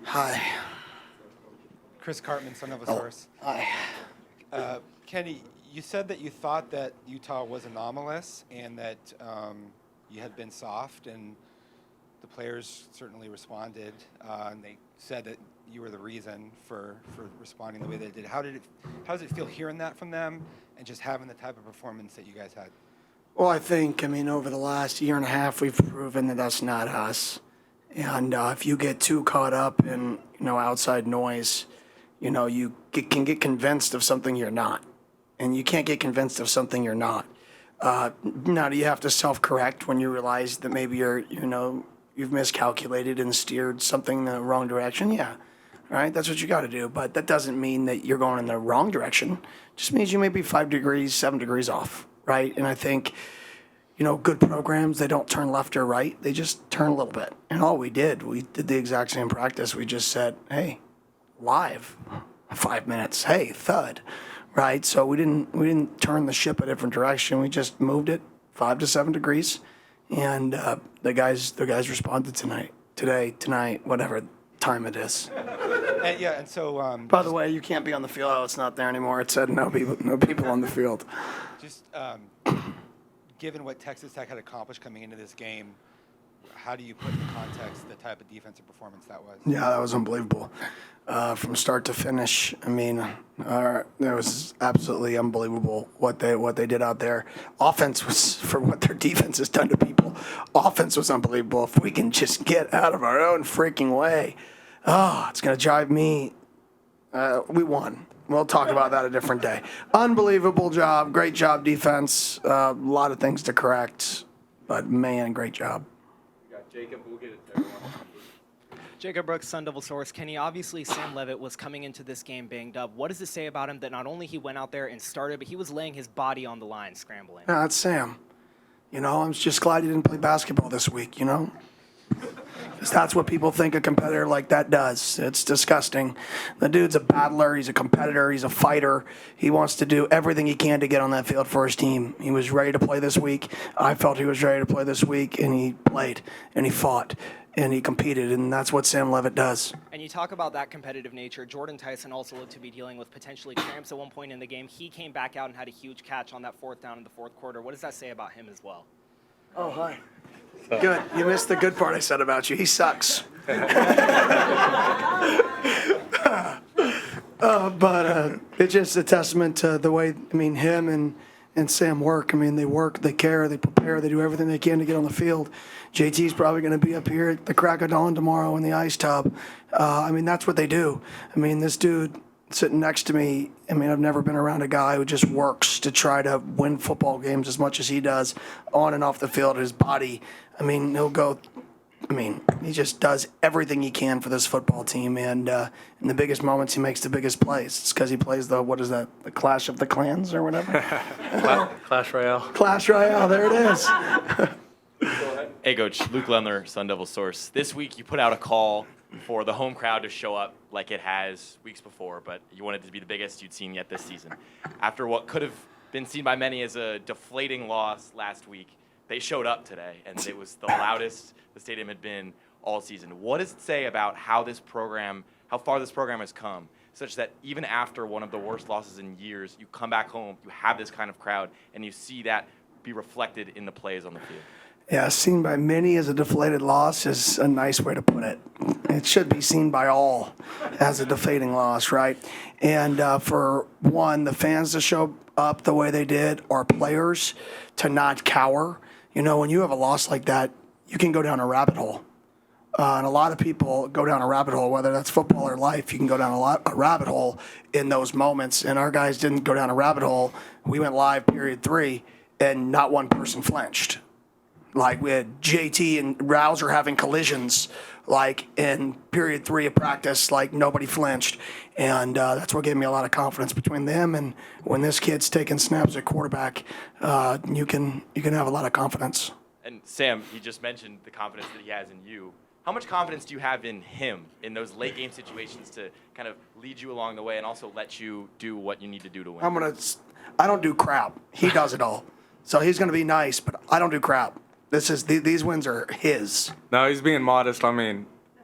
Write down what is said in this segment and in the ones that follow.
Hi. Chris Cartman, son of a Oh, source. hi. Kenny, you said that you thought that Utah was anomalous and that you had been soft, and the players certainly responded, and they said that you were the reason for responding the way they did. How does it feel hearing that from them and just having the type of performance that you guys had? Well, I mean, over the last year and a half, we've proven that that's not us. And if you get too caught up in, outside noise, can get convinced of something you're not. And you can't get convinced of something you're not. Now, do you have to self-correct when you realize that maybe you've miscalculated and steered something in the wrong direction? Yeah, right? That's what you got to do. But that doesn't mean that you're going in the wrong direction. It just means you may be 5 degrees, 7 degrees off, right? And I think, good programs, they don't turn left or right. They just turn a little bit. And all we did the exact same practice. We just said, hey, live, 5 minutes. Hey, thud, right? So we didn't turn the ship a different direction. We just moved it 5 to 7 degrees. And the guys responded tonight, whatever time it is. And so. By the way, you can't be on the field. Oh, it's not there anymore. It said no people on the field. Just given what Texas Tech had accomplished coming into this game, how do you put in context the type of defensive performance that was? Yeah, that was unbelievable. From start to finish, I mean, it was absolutely unbelievable what they did out there. Offense was, for what their defense has done to people, offense was unbelievable. If we can just get out of our own freaking way, it's going to drive me. We won. We'll talk about that a different day. Unbelievable job. Great job, defense. A lot of things to correct, but, man, great job. We got Jacob. We'll get it there. Jacob Brooks, Sun Devil Source. Kenny, obviously Sam Leavitt was coming into this game banged up. What does it say about him that not only he went out there and started, but he was laying his body on the line scrambling? Yeah, that's Sam. I'm just glad he didn't play basketball this week, Because that's what people think a competitor like that does. It's disgusting. The dude's a battler. He's a competitor. He's a fighter. He wants to do everything he can to get on that field for his team. He was ready to play this week. I felt he was ready to play this week, and he played, and he fought, and he competed, and that's what Sam Leavitt does. And you talk about that competitive nature. Jordan Tyson also looked to be dealing with potentially cramps at one point in the game. He came back out and had a huge catch on that fourth down in the fourth quarter. What does that say about him as well? Oh, hi. Good. You missed the good part I said about you. He sucks. But it's just a testament to the way, him and Sam work. They work, they care, they prepare, they do everything they can to get on the field. JT's probably going to be up here at the crack of dawn tomorrow in the ice tub. That's what they do. This dude sitting next to me, I've never been around a guy who just works to try to win football games as much as he does on and off the field. His body, he'll go, he just does everything he can for this football team. And in the biggest moments, he makes the biggest plays. It's because he plays the Clash of the Clans or whatever? Clash Royale. Clash Royale, there it is. Hey, Coach. Luke Lendler, Sun Devil Source. This week you put out a call for the home crowd to show up like it has weeks before, but you wanted it to be the biggest you'd seen yet this season. After what could have been seen by many as a deflating loss last week, they showed up today, and it was the loudest the stadium had been all season. What does it say about how far this program has come, such that even after one of the worst losses in years, you come back home, you have this kind of crowd, and you see that be reflected in the plays on the field? Yeah, seen by many as a deflated loss is a nice way to put it. It should be seen by all as a deflating loss, right? And for one, the fans to show up the way they did, our players to not cower. When you have a loss like that, you can go down a rabbit hole. And a lot of people go down a rabbit hole, whether that's football or life. You can go down a rabbit hole in those moments. And our guys didn't go down a rabbit hole. We went live period 3, and not one person flinched. Like, we had JT and Rouser having collisions, like, in period 3 of practice, like, nobody flinched. And that's what gave me a lot of confidence between them. And when this kid's taking snaps at quarterback, you can have a lot of confidence. And Sam, he just mentioned the confidence that he has in you. How much confidence do you have in him in those late game situations to kind of lead you along the way and also let you do what you need to do to win? I don't do crap. He does it all. So he's going to be nice, but I don't do crap. These wins are his. No, he's being modest.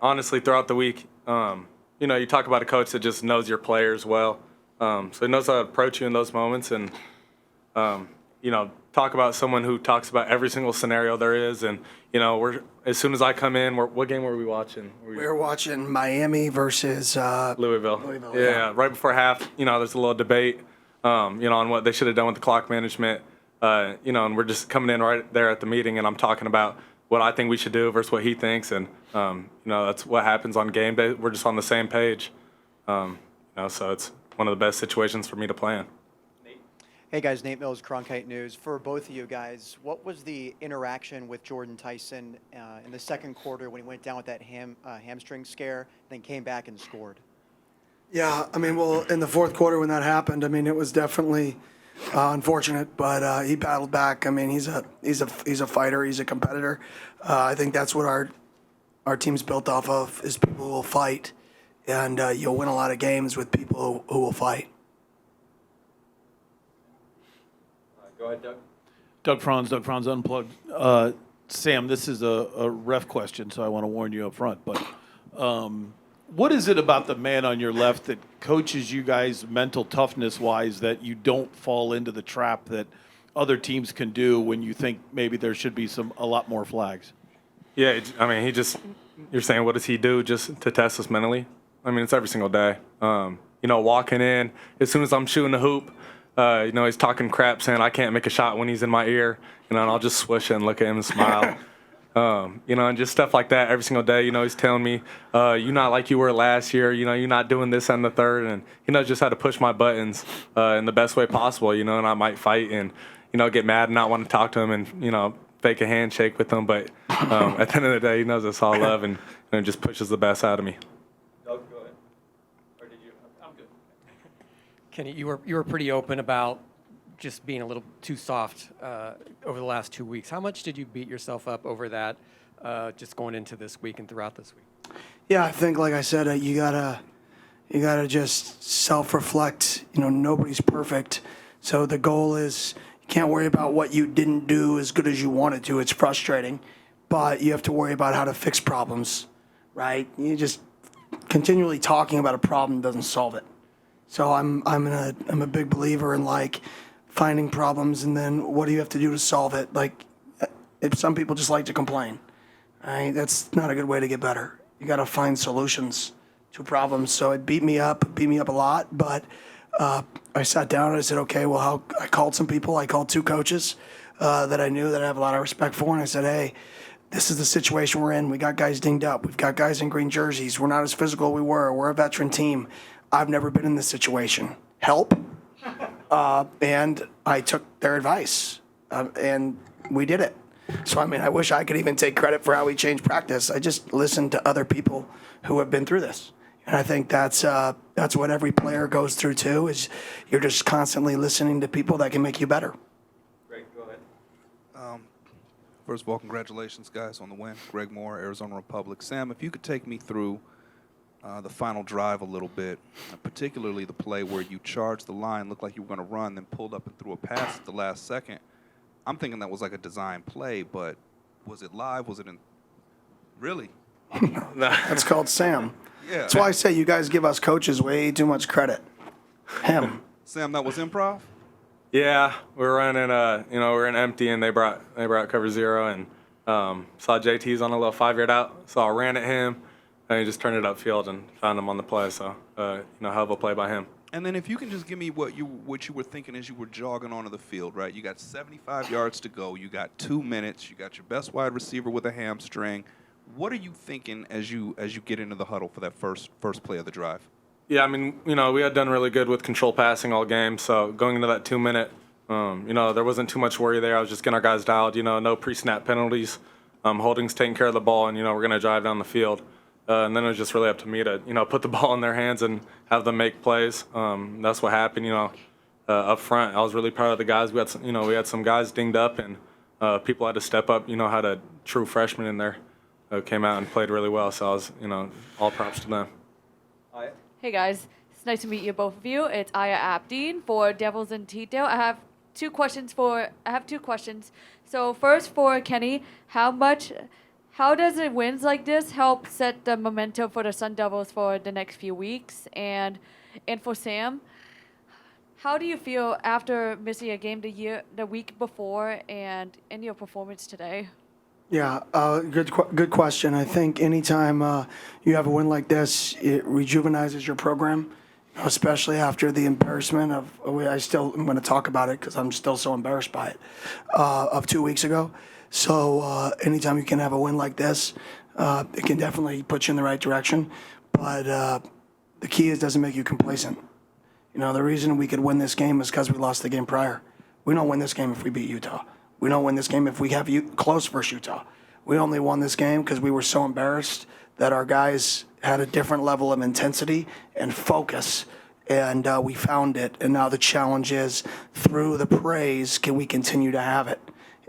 honestly, throughout the week, you talk about a coach that just knows your players well. So he knows how to approach you in those moments and, talk about someone who talks about every single scenario there is. And, as soon as I come in, what game were we watching? We were watching Miami versus Louisville. Louisville, Yeah, right before half, there's a little debate, on what they should have done with the clock management. And we're just coming in right there at the meeting, and I'm talking about what I think we should do versus what he thinks. And, that's what happens on game day. We're just on the same page. So it's one of the best situations for me to play in. Hey guys, Nate Mills, Cronkite News. For both of you guys, what was the interaction with Jordan Tyson in the second quarter when he went down with that hamstring scare, then came back and scored? Yeah, in the fourth quarter when that happened, it was definitely unfortunate, but he battled back. He's a fighter, he's a competitor. I think that's what our team's built off of is people who will fight, and you'll win a lot of games with people who will fight. Go ahead, Doug. Doug Franz Unplugged. Sam, this is a ref question, so I want to warn you up front. But what is it about the man on your left that coaches you guys mental toughness-wise that you don't fall into the trap that other teams can do when you think maybe there should be a lot more flags? Yeah, you're saying what does he do just to test us mentally? It's every single day. Walking in, as soon as I'm shooting the hoop, he's talking crap, saying I can't make a shot when he's in my ear, and I'll just swish it and look at him and smile. And just stuff like that every single day. He's telling me, you're not like you were last year. You're not doing this and the third, and just how to push my buttons in the best way possible. And I might fight and get mad and not want to talk to him and fake a handshake with him, but at the end of the day, he knows it's all love and just pushes the best out of me. Doug, go ahead. Or did you? I'm good. Kenny, you were pretty open about just being a little too soft over the last 2 weeks. How much did you beat yourself up over that just going into this week and throughout this week? Yeah, I think, like I said, you gotta just self-reflect. Nobody's perfect, so the goal is you can't worry about what you didn't do as good as you wanted to. It's frustrating, but you have to worry about how to fix problems, right? You just continually talking about a problem doesn't solve it. So I'm a big believer in finding problems and then what do you have to do to solve it? If some people just like to complain, right? That's not a good way to get better. You got to find solutions to problems. So it beat me up a lot, but I sat down and I said, okay, well, I called some people. I called two coaches that I knew that I have a lot of respect for, and I said, hey, this is the situation we're in. We got guys dinged up. We've got guys in green jerseys. We're not as physical as we were. We're a veteran team. I've never been in this situation. Help. And I took their advice, and we did it. So, I wish I could even take credit for how we changed practice. I just listened to other people who have been through this. And I think that's what every player goes through, too, is you're just constantly listening to people that can make you better. Greg, go ahead. First of all, congratulations, guys, on the win. Greg Moore, Arizona Republic. Sam, if you could take me through the final drive a little bit, particularly the play where you charged the line, looked like you were going to run, then pulled up and threw a pass at the last second. I'm thinking that was like a design play, but was it live? Was it in? Really? That's called Sam. Yeah. That's why I say you guys give us coaches way too much credit. Him. Sam, that was improv? Yeah, we were running, we're in empty, and they brought cover zero, and saw JT's on a little 5-yard out, so I ran at him, and he just turned it upfield and found him on the play. So, hell of a play by him. And then if you can just give me what you were thinking as you were jogging onto the field, right? You got 75 yards to go. You got 2 minutes. You got your best wide receiver with a hamstring. What are you thinking as you get into the huddle for that first play of the drive? Yeah, we had done really good with control passing all game. So going into that 2 minute, there wasn't too much worry there. I was just getting our guys dialed. No pre-snap penalties. Holding's taking care of the ball, and we're gonna drive down the field. And then it was just really up to me to put the ball in their hands and have them make plays. That's what happened. Up front, I was really proud of the guys. We had some guys dinged up, and people had to step up. Had a true freshman in there. Came out and played really well, so I was, all props to them. Hey guys, it's nice to meet you, both of you. It's Aya Abdeen for Devils in Detail. I have two questions. So first for Kenny, how How does it wins like this help set the momentum for the Sun Devils for the next few weeks? And for Sam, how do you feel after missing a game the week before, and in your performance today? Yeah, good question. I think anytime you have a win like this, it rejuvenizes your program, especially after the embarrassment of. I still am going to talk about it because I'm still so embarrassed by it of 2 weeks ago. So anytime you can have a win like this, it can definitely put you in the right direction. But the key is, doesn't make you complacent. The reason we could win this game is because we lost the game prior. We don't win this game if we beat Utah. We don't win this game if we have close versus Utah. We only won this game because we were so embarrassed that our guys had a different level of intensity and focus, and we found it. And now the challenge is, through the praise, can we continue to have it?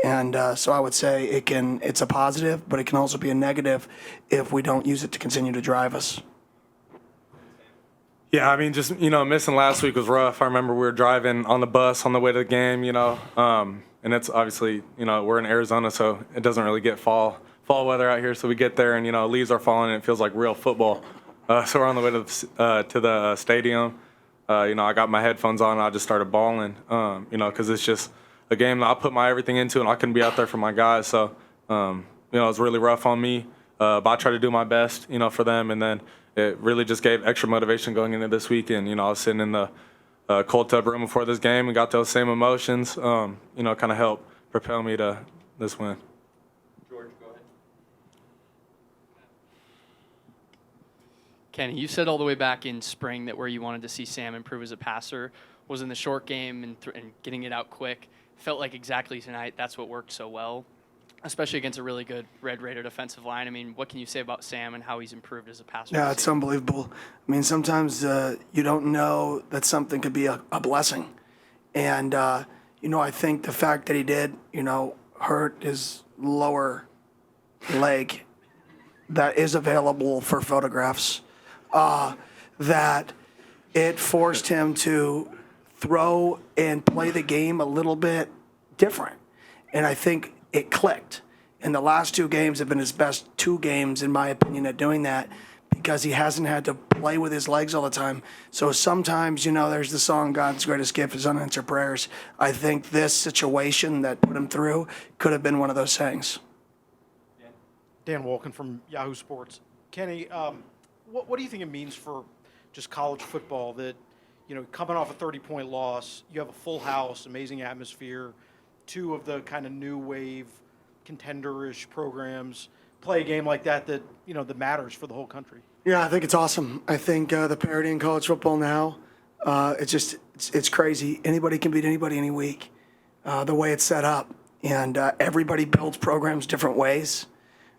And so I would say it's a positive, but it can also be a negative if we don't use it to continue to drive us. Yeah, I mean, just, missing last week was rough. I remember we were driving on the bus on the way to the game, and it's obviously, we're in Arizona, so it doesn't really get fall weather out here. So we get there and, leaves are falling and it feels like real football. So we're on the way to the stadium. I got my headphones on and I just started bawling, because it's just a game that I put my everything into and I couldn't be out there for my guys. So, it was really rough on me. But I tried to do my best, for them. And then it really just gave extra motivation going into this weekend. I was sitting in the cold tub room before this game and got those same emotions, kind of helped propel me to this win. George, go ahead. Kenny, you said all the way back in spring that where you wanted to see Sam improve as a passer was in the short game and getting it out quick. Felt like exactly tonight that's what worked so well, especially against a really good Red Raider defensive line. I mean, what can you say about Sam and how he's improved as a passer? Yeah, it's unbelievable. I mean, sometimes you don't know that something could be a blessing. And, I think the fact that he did, hurt his lower leg that is available for photographs, that it forced him to throw and play the game a little bit different. And I think it clicked. And the last 2 games have been his best 2 games, in my opinion, at doing that, because he hasn't had to play with his legs all the time. So sometimes, there's the song, God's greatest gift is unanswered prayers. I think this situation that put him through could have been one of those things. Dan Wolken from Yahoo Sports. Kenny, what do you think it means for just college football that, coming off a 30-point loss, you have a full house, amazing atmosphere, 2 of the kind of new wave contender-ish programs play a game like that that matters for the whole country? Yeah, I think it's awesome. I think the parity in college football now, it's crazy. Anybody can beat anybody any week, the way it's set up. And everybody builds programs different ways.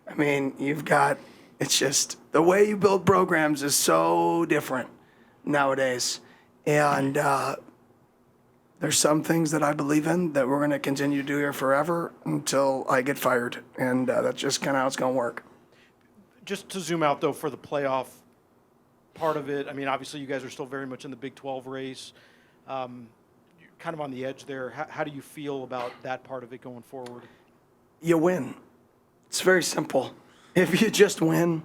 I mean, it's just the way you build programs is so different nowadays. And there's some things that I believe in that we're going to continue to do here forever until I get fired. And that's just kind of how it's going to work. Just to zoom out, though, for the playoff part of it, I mean, obviously you guys are still very much in the Big 12 race. You're kind of on the edge there. How do you feel about that part of it going forward? You win. It's very simple. If you just win,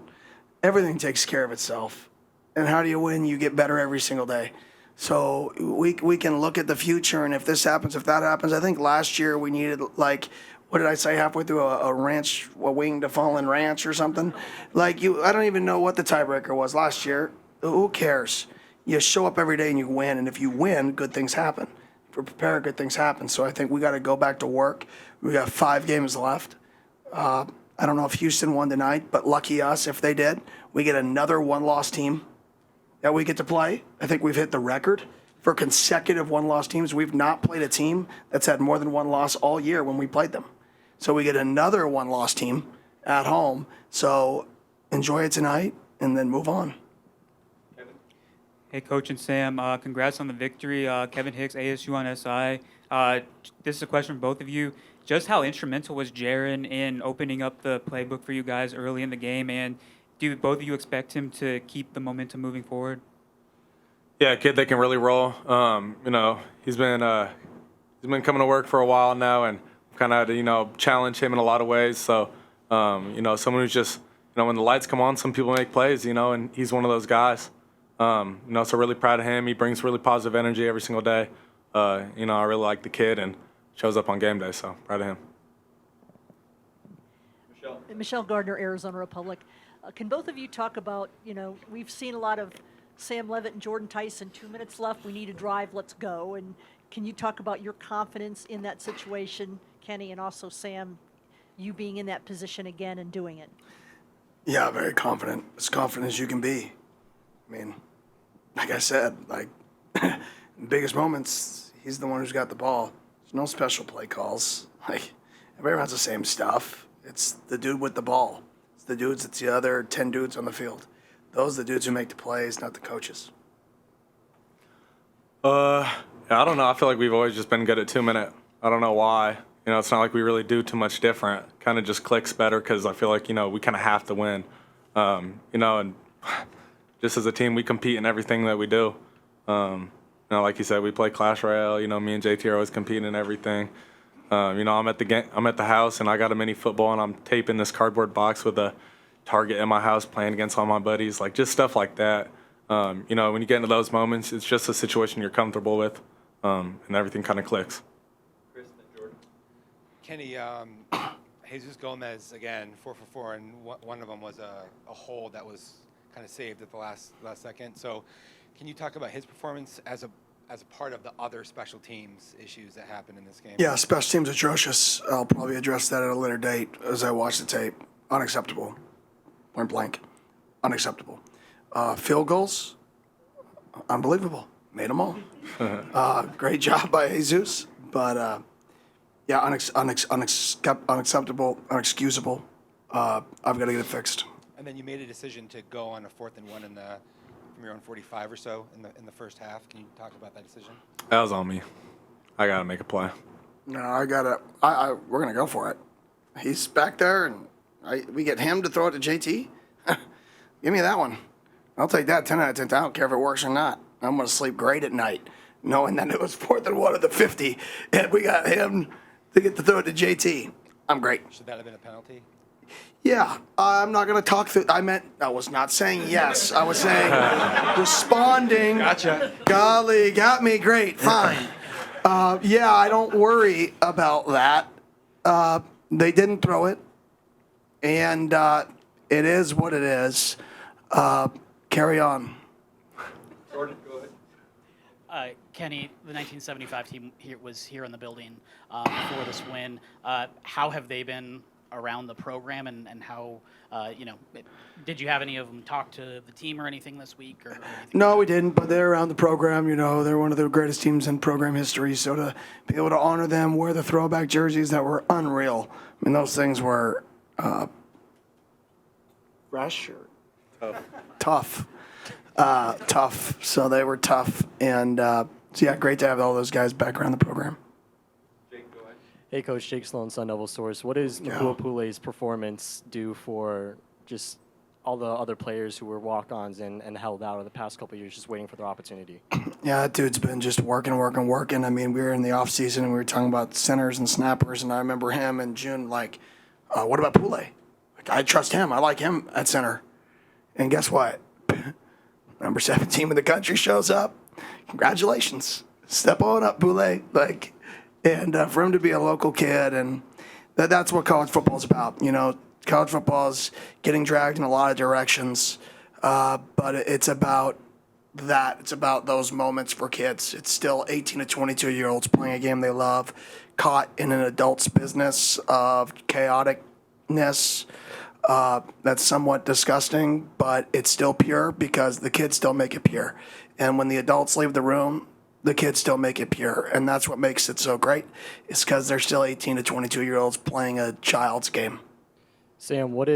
everything takes care of itself. And how do you win? You get better every single day. So we can look at the future, and if this happens, if that happens. I think last year we needed, what did I say, halfway through a winged fallen ranch or something? I don't even know what the tiebreaker was last year. Who cares? You show up every day and you win, and if you win, good things happen. If we're prepared, good things happen. So I think we got to go back to work. We got 5 games left. I don't know if Houston won tonight, but lucky us if they did. We get another 1-loss team that we get to play. I think we've hit the record for consecutive 1-loss teams. We've not played a team that's had more than 1 loss all year when we played them. So we get another 1-loss team at home. So enjoy it tonight and then move on. Hey, Coach and Sam, congrats on the victory. Kevin Hicks, ASU on SI. This is a question for both of you. Just how instrumental was Jaron in opening up the playbook for you guys early in the game, and do both of you expect him to keep the momentum moving forward? Yeah, a kid that can really roll. He's been coming to work for a while now, and kind of had to challenge him in a lot of ways. So Someone who's just, when the lights come on, some people make plays, and he's one of those guys. So really proud of him. He brings really positive energy every single day. I really like the kid and shows up on game day, so proud of him. Michelle Gardner, Arizona Republic. Can both of you talk about, we've seen a lot of Sam Leavitt and Jordan Tyson, 2 minutes left, we need a drive, let's go. And can you talk about your confidence in that situation, Kenny, and also Sam, you being in that position again and doing it? Yeah, very confident. As confident as you can be. I mean, like I said, in the biggest moments, he's the one who's got the ball. There's no special play calls. Everybody runs the same stuff. It's the dude with the ball. It's the other 10 dudes on the field. Those are the dudes who make the plays, not the coaches. I don't know. I feel like we've always just been good at 2 minute. I don't know why. It's not like we really do too much different. Kind of just clicks better because I feel like, we kind of have to win. And just as a team, we compete in everything that we do. Like you said, we play Clash Royale. Me and JT are always competing in everything. I'm at the house and I got a mini football and I'm taping this cardboard box with a target in my house, playing against all my buddies, just stuff like that. When you get into those moments, it's just a situation you're comfortable with, and everything kind of clicks. Chris and Jordan. Kenny, Jesus Gomez again, 4 for 4, and one of them was a hole that was kind of saved at the last second. So, can you talk about his performance as a part of the other special teams issues that happened in this game? Yeah, special teams atrocious. I'll probably address that at a later date as I watch the tape. Unacceptable. Point blank. Unacceptable. Field goals, unbelievable. Made them all. Great job by Jesus, but unacceptable, unexcusable. I've got to get it fixed. And then you made a decision to go on a 4th and 1 from your own 45 or so in the first half. Can you talk about that decision? That was on me. I got to make a play. No, we're going to go for it. He's back there, and we get him to throw it to JT. Give me that one. I'll take that 10 out of 10. I don't care if it works or not. I'm going to sleep great at night, knowing that it was 4th and 1 of the 50, and we got him to get to throw it to JT. I'm great. Should that have been a penalty? Yeah, I'm not going to talk through. I was not saying yes. I was saying responding. Gotcha. Golly, got me. Great, fine. I don't worry about that. They didn't throw it, and it is what it is. Carry on. Jordan, go ahead. Kenny, the 1975 team was here in the building before this win. How have they been around the program, and how, did you have any of them talk to the team or anything this week? Or anything? No, we didn't, but they're around the program. They're one of the greatest teams in program history, so to be able to honor them, wear the throwback jerseys that were unreal. I mean, those things were fresh or tough. Tough. So they were tough, and great to have all those guys back around the program. Hey, Coach, Jake Sloan, Sun Devil Source. What does Nakua Pule's performance do for just all the other players who were walk-ons and held out over the past couple of years just waiting for their opportunity? Yeah, that dude's been just working. I mean, we were in the offseason and we were talking about centers and snappers, and I remember him in June what about Pule? I trust him. I like him at center. And guess what? Number 7 team in the country shows up. Congratulations. Step on up, Pule. And for him to be a local kid, and that's what college football is about. College football is getting dragged in a lot of directions, but it's about that. It's about those moments for kids. It's still 18 to 22-year-olds playing a game they love, caught in an adult's business of chaoticness. That's somewhat disgusting, but it's still pure because the kids still make it pure. And when the adults leave the room, the kids still make it pure, and that's what makes it so great. It's because they're still 18 to 22-year-olds playing a child's game. Sam, what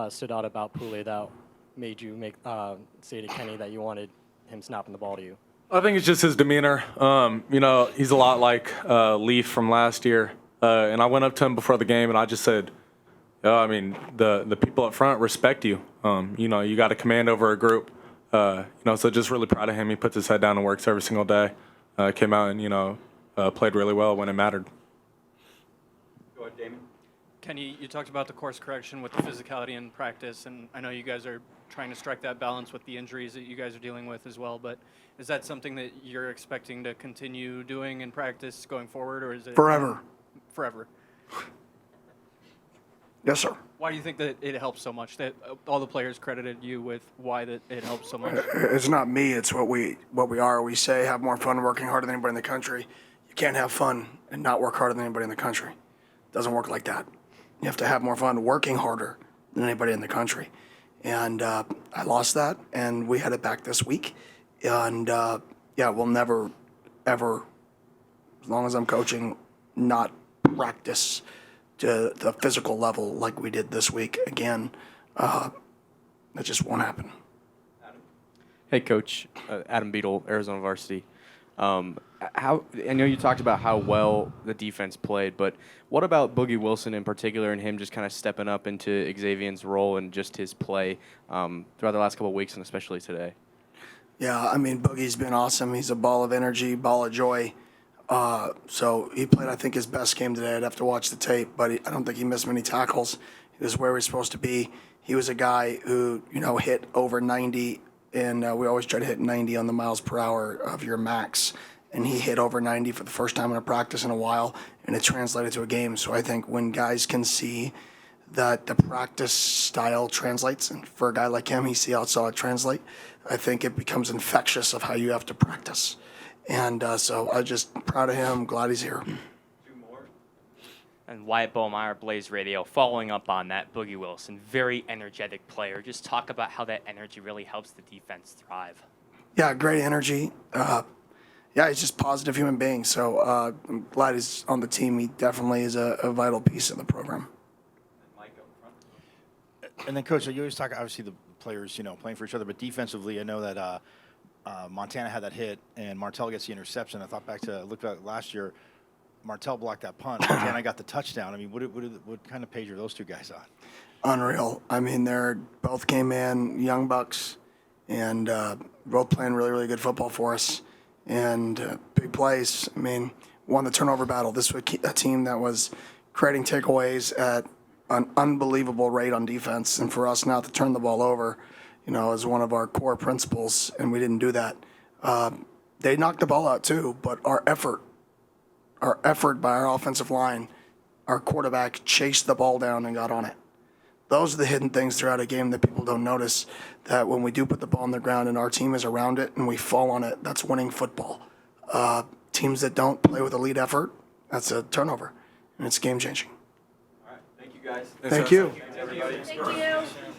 stood out about Pule that made you say to Kenny that you wanted him snapping the ball to you? I think it's just his demeanor. He's a lot like Leaf from last year, and I went up to him before the game and I just said, the people up front respect you. You got a command over a group. So just really proud of him. He puts his head down and works every single day. Came out and, played really well when it mattered. Go ahead, Damon. Kenny, you talked about the course correction with the physicality in practice, and I know you guys are trying to strike that balance with the injuries that you guys are dealing with as well, but is that something that you're expecting to continue doing in practice going forward, or is it Forever. Forever. Yes, sir. Why do you think that it helps so much? That all the players credited you with why that it helps so much. It's not me. It's what we are. We say have more fun working harder than anybody in the country. You can't have fun and not work harder than anybody in the country. It doesn't work like that. You have to have more fun working harder than anybody in the country. And I lost that, and we had it back this week. And we'll never, ever, as long as I'm coaching, not practice to the physical level like we did this week again. That just won't happen. Hey, Coach. Adam Beadle, Arizona Varsity. I know you talked about how well the defense played, but what about Boogie Wilson in particular and him just kind of stepping up into Xavier's role and just his play throughout the last couple of weeks and especially today? Yeah, I mean, Boogie's been awesome. He's a ball of energy, ball of joy. So he played, I think, his best game today. I'd have to watch the tape, but I don't think he missed many tackles. He was where he was supposed to be. He was a guy who, hit over 90, and we always try to hit 90 on the miles per hour of your max. And he hit over 90 for the first time in a practice in a while, and it translated to a game. So I think when guys can see that the practice style translates, and for a guy like him, he see how it translate, I think it becomes infectious of how you have to practice. And so I'm just proud of him, glad he's here. And Wyatt Bowmeyer, Blaze Radio, following up on that, Boogie Wilson, very energetic player. Just talk about how that energy really helps the defense thrive. Yeah, great energy. He's just a positive human being. So I'm glad he's on the team. He definitely is a vital piece of the program. And then, Coach, you always talk, obviously, the players, playing for each other, but defensively, I know that Montana had that hit, and Martell gets the interception. I thought looked back last year, Martell blocked that punt. Montana got the touchdown. I mean, what kind of page are those two guys on? Unreal. I mean, they're both came in, young bucks, and both playing really, really good football for us. And big plays. I mean, won the turnover battle. This was a team that was creating takeaways at an unbelievable rate on defense. And for us not to turn the ball over, is one of our core principles, and we didn't do that. They knocked the ball out too, but our effort by our offensive line, our quarterback chased the ball down and got on it. Those are the hidden things throughout a game that people don't notice, that when we do put the ball on the ground and our team is around it and we fall on it, that's winning football. Teams that don't play with elite effort, that's a turnover, and it's game-changing. All right. Thank you, guys. Thank you. Thank you. Thank you.